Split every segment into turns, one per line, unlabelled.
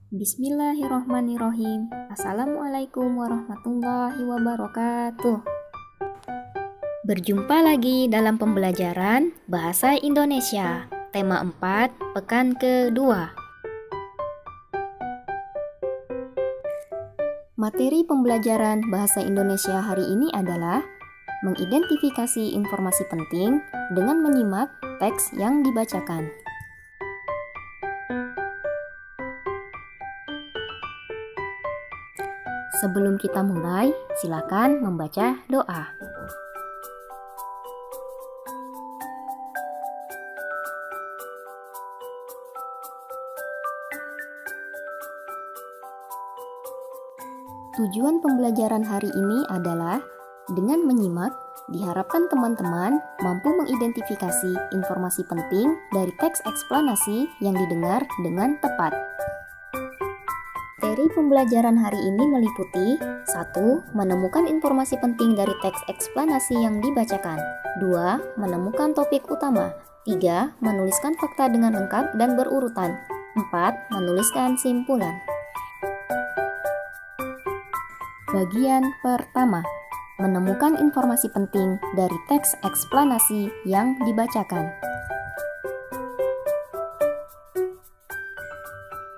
Bismillahirrohmanirrohim. Assalamualaikum warahmatullahi wabarakatuh. Berjumpa lagi dalam pembelajaran Bahasa Indonesia, tema 4, pekan kedua. Materi pembelajaran Bahasa Indonesia hari ini adalah mengidentifikasi informasi penting dengan menyimak teks yang dibacakan. Sebelum kita mulai, silakan membaca doa. Tujuan pembelajaran hari ini adalah dengan menyimak, diharapkan teman-teman mampu mengidentifikasi informasi penting dari teks eksplanasi yang didengar dengan tepat. Materi pembelajaran hari ini meliputi 1. Menemukan informasi penting dari teks eksplanasi yang dibacakan. 2. Menemukan topik utama. 3. Menuliskan fakta dengan lengkap dan berurutan. 4. Menuliskan simpulan. Bagian pertama, menemukan informasi penting dari teks eksplanasi yang dibacakan.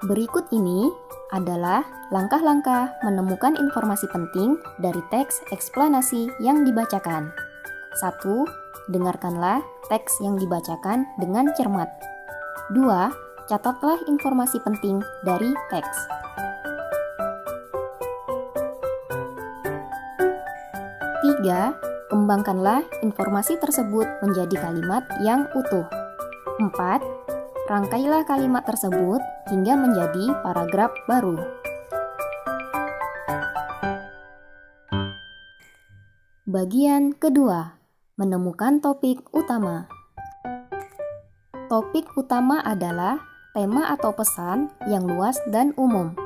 Berikut ini adalah langkah-langkah menemukan informasi penting dari teks eksplanasi yang dibacakan. 1. Dengarkanlah teks yang dibacakan dengan cermat. 2. Catatlah informasi penting dari teks. 3. Kembangkanlah informasi tersebut menjadi kalimat yang utuh. 4. Rangkailah kalimat tersebut hingga menjadi paragraf baru. Bagian kedua, menemukan topik utama. Topik utama adalah tema atau pesan yang luas dan umum.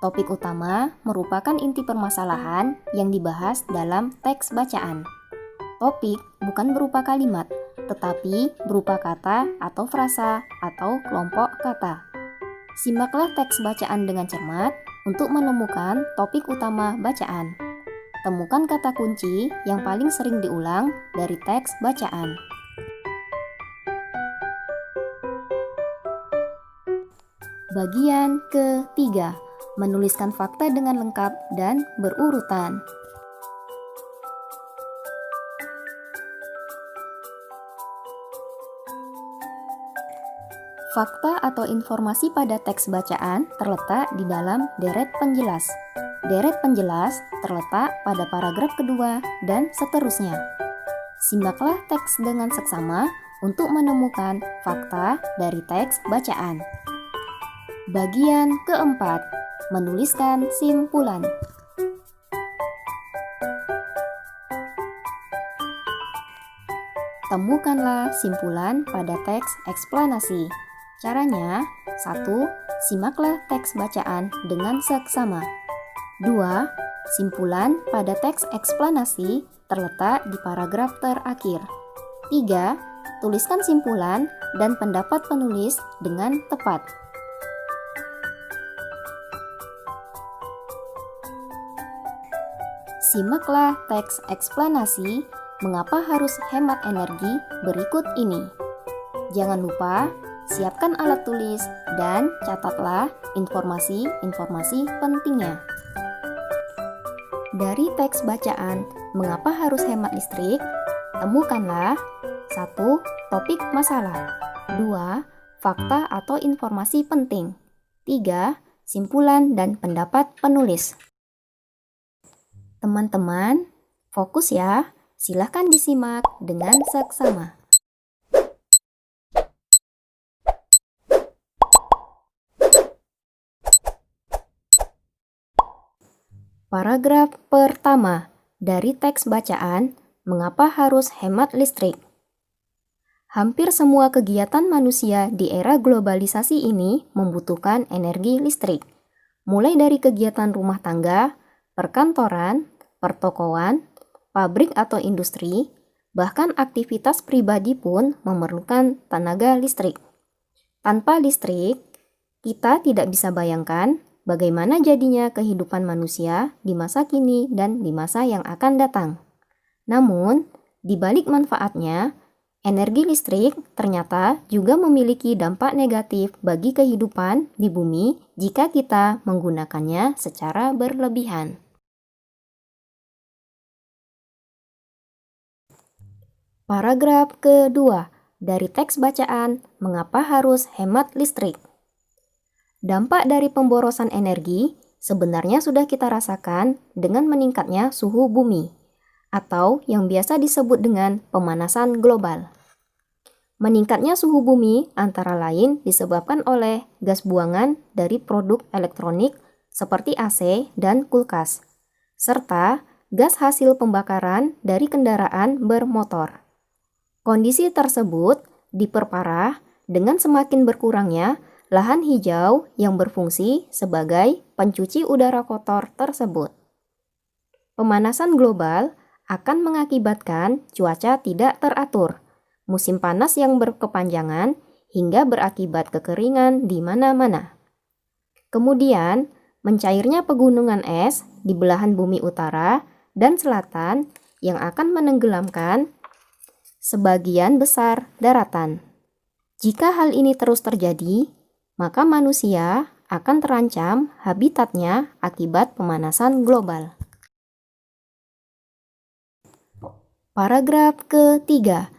Topik utama merupakan inti permasalahan yang dibahas dalam teks bacaan. Topik bukan berupa kalimat, tetapi berupa kata atau frasa atau kelompok kata. Simaklah teks bacaan dengan cermat untuk menemukan topik utama bacaan. Temukan kata kunci yang paling sering diulang dari teks bacaan. Bagian ketiga, menuliskan fakta dengan lengkap dan berurutan. Fakta atau informasi pada teks bacaan terletak di dalam deret penjelas. Deret penjelas terletak pada paragraf kedua dan seterusnya. Simaklah teks dengan seksama untuk menemukan fakta dari teks bacaan. Bagian keempat, menuliskan simpulan. Temukanlah simpulan pada teks eksplanasi. Caranya, 1. Simaklah teks bacaan dengan seksama. 2. Simpulan pada teks eksplanasi terletak di paragraf terakhir. 3. Tuliskan simpulan dan pendapat penulis dengan tepat. Simaklah teks eksplanasi mengapa harus hemat energi berikut ini. Jangan lupa, siapkan alat tulis dan catatlah informasi-informasi pentingnya. Dari teks bacaan mengapa harus hemat listrik, temukanlah 1. Topik masalah. 2. Fakta atau informasi penting. 3. Simpulan dan pendapat penulis. Teman-teman, fokus ya. Silahkan disimak dengan seksama. Paragraf pertama dari teks bacaan, mengapa harus hemat listrik? Hampir semua kegiatan manusia di era globalisasi ini membutuhkan energi listrik. Mulai dari kegiatan rumah tangga, perkantoran, pertokoan, pabrik atau industri, Bahkan aktivitas pribadi pun memerlukan tenaga listrik. Tanpa listrik, kita tidak bisa bayangkan bagaimana jadinya kehidupan manusia di masa kini dan di masa yang akan datang. Namun, di balik manfaatnya, energi listrik ternyata juga memiliki dampak negatif bagi kehidupan di bumi jika kita menggunakannya secara berlebihan. Paragraf kedua dari teks bacaan, mengapa harus hemat listrik? Dampak dari pemborosan energi sebenarnya sudah kita rasakan dengan meningkatnya suhu bumi, atau yang biasa disebut dengan pemanasan global. Meningkatnya suhu bumi antara lain disebabkan oleh gas buangan dari produk elektronik seperti AC dan kulkas, serta gas hasil pembakaran dari kendaraan bermotor. Kondisi tersebut diperparah dengan semakin berkurangnya lahan hijau yang berfungsi sebagai pencuci udara kotor tersebut. Pemanasan global akan mengakibatkan cuaca tidak teratur, musim panas yang berkepanjangan hingga berakibat kekeringan di mana-mana. Kemudian, mencairnya pegunungan es di belahan bumi utara dan selatan yang akan menenggelamkan sebagian besar daratan. Jika hal ini terus terjadi, maka manusia akan terancam habitatnya akibat pemanasan global. Paragraf ketiga.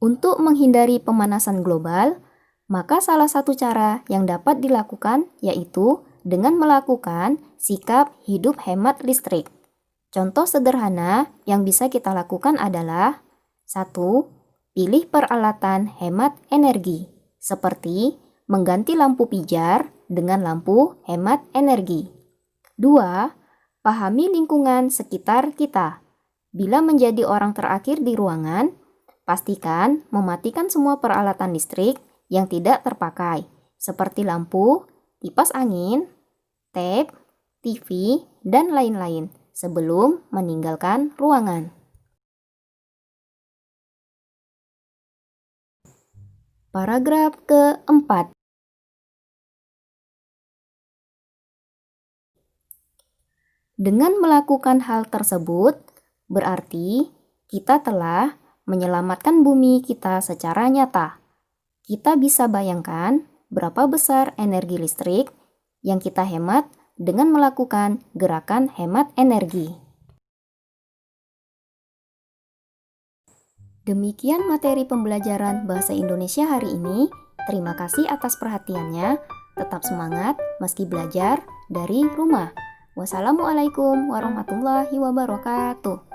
Untuk menghindari pemanasan global, maka salah satu cara yang dapat dilakukan yaitu dengan melakukan sikap hidup hemat listrik. Contoh sederhana yang bisa kita lakukan adalah 1. Pilih peralatan hemat energi, seperti mengganti lampu pijar dengan lampu hemat energi. 2. Pahami lingkungan sekitar kita. Bila menjadi orang terakhir di ruangan, pastikan mematikan semua peralatan listrik yang tidak terpakai, seperti lampu, kipas angin, tape, TV, dan lain-lain, sebelum meninggalkan ruangan. Paragraf keempat. Dengan melakukan hal tersebut, berarti kita telah menyelamatkan bumi kita secara nyata. Kita bisa bayangkan berapa besar energi listrik yang kita hemat dengan melakukan gerakan hemat energi. Demikian materi pembelajaran Bahasa Indonesia hari ini. Terima kasih atas perhatiannya. Tetap semangat meski belajar dari rumah. Wassalamualaikum warahmatullahi wabarakatuh.